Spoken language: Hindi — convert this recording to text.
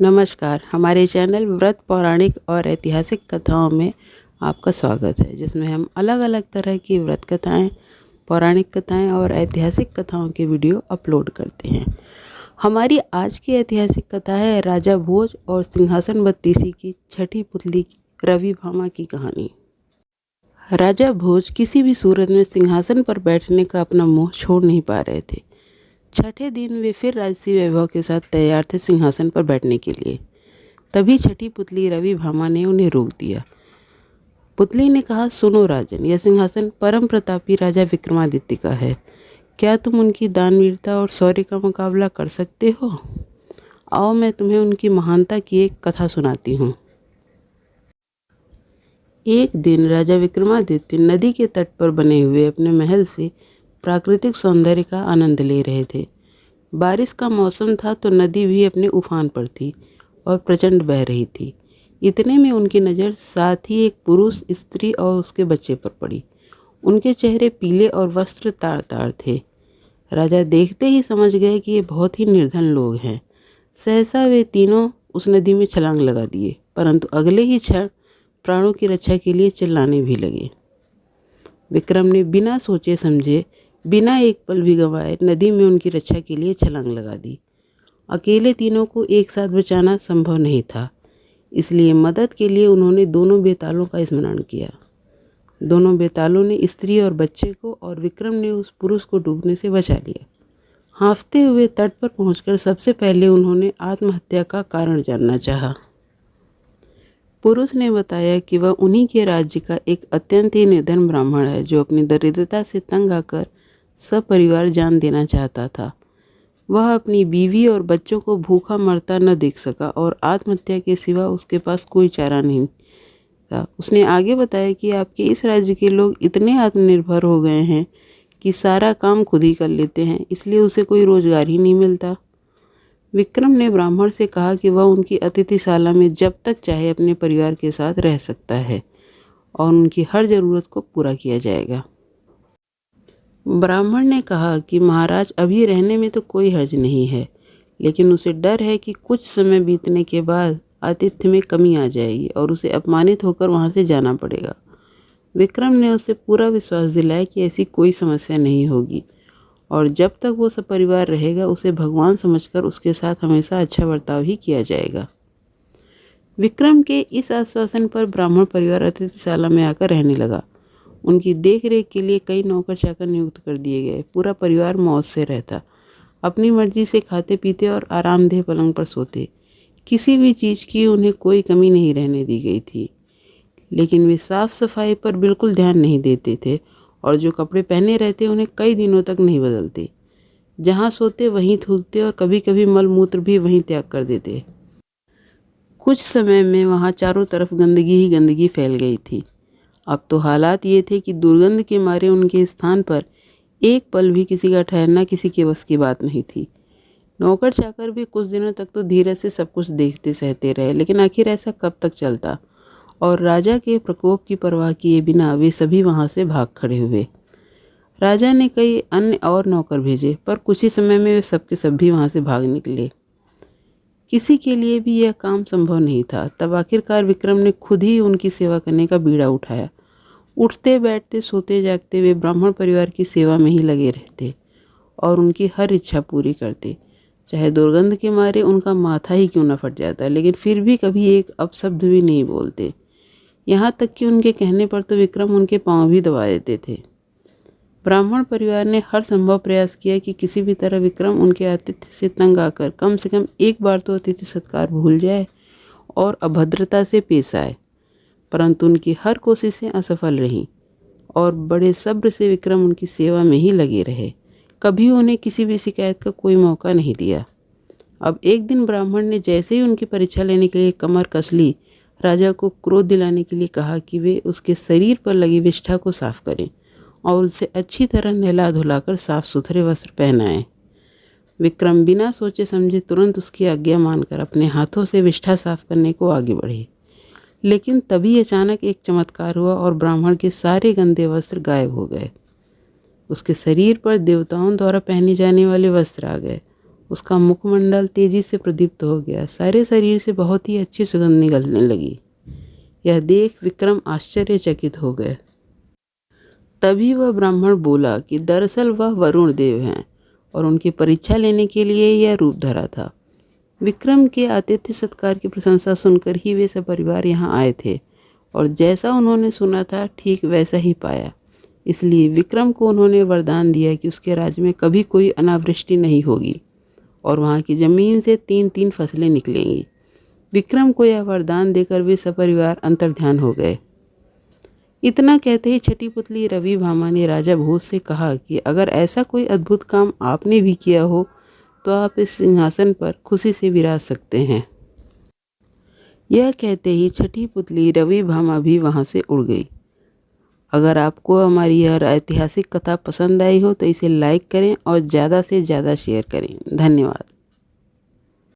नमस्कार। हमारे चैनल व्रत पौराणिक और ऐतिहासिक कथाओं में आपका स्वागत है, जिसमें हम अलग अलग तरह की व्रत कथाएं, पौराणिक कथाएं और ऐतिहासिक कथाओं के वीडियो अपलोड करते हैं। हमारी आज की ऐतिहासिक कथा है राजा भोज और सिंहासन बत्तीसी की छठी पुतली रवि भामा की कहानी। राजा भोज किसी भी सूरत में सिंहासन पर बैठने का अपना मोह छोड़ नहीं पा रहे थे। छठे दिन वे फिर राजसी वैभव के साथ तैयार थे सिंहासन पर बैठने के लिए। तभी छठी पुतली रवि भामा ने उन्हें रोक दिया। पुतली ने कहा, सुनो राजन, यह सिंहासन परम प्रतापी राजा विक्रमादित्य का है। क्या तुम उनकी दानवीरता और शौर्य का मुकाबला कर सकते हो? आओ मैं तुम्हें उनकी महानता की एक कथा सुनाती हूँ। एक दिन राजा विक्रमादित्य नदी के तट पर बने हुए अपने महल से प्राकृतिक सौंदर्य का आनंद ले रहे थे। बारिश का मौसम था तो नदी भी अपने उफान पर थी और प्रचंड बह रही थी। इतने में उनकी नज़र साथ ही एक पुरुष, स्त्री और उसके बच्चे पर पड़ी। उनके चेहरे पीले और वस्त्र तार तार थे। राजा देखते ही समझ गए कि ये बहुत ही निर्धन लोग हैं। सहसा वे तीनों उस नदी में छलांग लगा दिए, परंतु अगले ही क्षण प्राणों की रक्षा के लिए चिल्लाने भी लगे। विक्रम ने बिना सोचे समझे, बिना एक पल भी गंवाए नदी में उनकी रक्षा के लिए छलांग लगा दी। अकेले तीनों को एक साथ बचाना संभव नहीं था, इसलिए मदद के लिए उन्होंने दोनों बेतालों का स्मरण किया। दोनों बेतालों ने स्त्री और बच्चे को और विक्रम ने उस पुरुष को डूबने से बचा लिया। हाँफते हुए तट पर पहुंचकर सबसे पहले उन्होंने आत्महत्या का कारण जानना चाहा। पुरुष ने बताया कि वह उन्हीं के राज्य का एक अत्यंत ही निर्धन ब्राह्मण है, जो अपनी दरिद्रता से तंग आकर सपरिवार जान देना चाहता था। वह अपनी बीवी और बच्चों को भूखा मरता न देख सका और आत्महत्या के सिवा उसके पास कोई चारा नहीं था। उसने आगे बताया कि आपके इस राज्य के लोग इतने आत्मनिर्भर हो गए हैं कि सारा काम खुद ही कर लेते हैं, इसलिए उसे कोई रोजगार ही नहीं मिलता। विक्रम ने ब्राह्मण से कहा कि वह उनकी अतिथिशाला में जब तक चाहे अपने परिवार के साथ रह सकता है और उनकी हर ज़रूरत को पूरा किया जाएगा। ब्राह्मण ने कहा कि महाराज, अभी रहने में तो कोई हर्ज नहीं है, लेकिन उसे डर है कि कुछ समय बीतने के बाद आतिथ्य में कमी आ जाएगी और उसे अपमानित होकर वहाँ से जाना पड़ेगा। विक्रम ने उसे पूरा विश्वास दिलाया कि ऐसी कोई समस्या नहीं होगी और जब तक वो सपरिवार रहेगा उसे भगवान समझकर उसके साथ हमेशा अच्छा बर्ताव ही किया जाएगा। विक्रम के इस आश्वासन पर ब्राह्मण परिवार अतिथिशाला में आकर रहने लगा। उनकी देखरेख के लिए कई नौकर चाकर नियुक्त कर दिए गए। पूरा परिवार मौज से रहता, अपनी मर्जी से खाते पीते और आरामदेह पलंग पर सोते। किसी भी चीज़ की उन्हें कोई कमी नहीं रहने दी गई थी। लेकिन वे साफ सफाई पर बिल्कुल ध्यान नहीं देते थे और जो कपड़े पहने रहते उन्हें कई दिनों तक नहीं बदलते। जहाँ सोते वहीं थूकते और कभी कभी मल मूत्र भी वहीं त्याग कर देते। कुछ समय में वहाँ चारों तरफ गंदगी ही गंदगी फैल गई थी। अब तो हालात ये थे कि दुर्गंध के मारे उनके स्थान पर एक पल भी किसी का ठहरना किसी के बस की बात नहीं थी। नौकर चाकर भी कुछ दिनों तक तो धीरे से सब कुछ देखते सहते रहे, लेकिन आखिर ऐसा कब तक चलता। और राजा के प्रकोप की परवाह किए बिना वे सभी वहाँ से भाग खड़े हुए। राजा ने कई अन्य और नौकर भेजे, पर कुछ ही समय में वे सबके सब भी वहाँ से भाग निकले। किसी के लिए भी यह काम संभव नहीं था। तब आखिरकार विक्रम ने खुद ही उनकी सेवा करने का बीड़ा उठाया। उठते बैठते सोते जागते वे ब्राह्मण परिवार की सेवा में ही लगे रहते और उनकी हर इच्छा पूरी करते, चाहे दुर्गंध के मारे उनका माथा ही क्यों न फट जाता, लेकिन फिर भी कभी एक अपशब्द भी नहीं बोलते। यहाँ तक कि उनके कहने पर तो विक्रम उनके पाँव भी दबा देते थे। ब्राह्मण परिवार ने हर संभव प्रयास किया कि किसी भी तरह विक्रम उनके आतिथ्य से तंग आकर कम से कम एक बार तो अतिथि सत्कार भूल जाए और अभद्रता से पेश आए, परंतु उनकी हर कोशिशें असफल रहीं और बड़े सब्र से विक्रम उनकी सेवा में ही लगे रहे। कभी उन्हें किसी भी शिकायत का कोई मौका नहीं दिया। अब एक दिन ब्राह्मण ने जैसे ही उनकी परीक्षा लेने के लिए कमर कस ली, राजा को क्रोध दिलाने के लिए कहा कि वे उसके शरीर पर लगी विष्ठा को साफ करें और उसे अच्छी तरह नहला धुलाकर साफ सुथरे वस्त्र पहनाएं। विक्रम बिना सोचे समझे तुरंत उसकी आज्ञा मानकर अपने हाथों से विष्ठा साफ करने को आगे बढ़े। लेकिन तभी अचानक एक चमत्कार हुआ और ब्राह्मण के सारे गंदे वस्त्र गायब हो गए। उसके शरीर पर देवताओं द्वारा पहने जाने वाले वस्त्र आ गए उसका मुखमंडल तेजी से प्रदीप्त हो गया। सारे शरीर से बहुत ही अच्छी सुगंध निकलने लगी। यह देख विक्रम आश्चर्यचकित हो गए। तभी वह ब्राह्मण बोला कि दरअसल वह वरुण देव हैं और उनकी परीक्षा लेने के लिए यह रूप धरा था। विक्रम के आतिथ्य सत्कार की प्रशंसा सुनकर ही वे सपरिवार यहाँ आए थे और जैसा उन्होंने सुना था ठीक वैसा ही पाया। इसलिए विक्रम को उन्होंने वरदान दिया कि उसके राज्य में कभी कोई अनावृष्टि नहीं होगी और वहाँ की ज़मीन से 3-3 फसलें निकलेंगी। विक्रम को यह वरदान देकर वे सपरिवार अंतर्ध्यान हो गए। इतना कहते ही छठी पुतली रवि भामा ने राजा भोज से कहा कि अगर ऐसा कोई अद्भुत काम आपने भी किया हो तो आप इस सिंहासन पर खुशी से विराज सकते हैं। यह कहते ही छठी पुतली रवि भामा भी वहाँ से उड़ गई। अगर आपको हमारी यह ऐतिहासिक कथा पसंद आई हो तो इसे लाइक करें और ज़्यादा से ज़्यादा शेयर करें। धन्यवाद।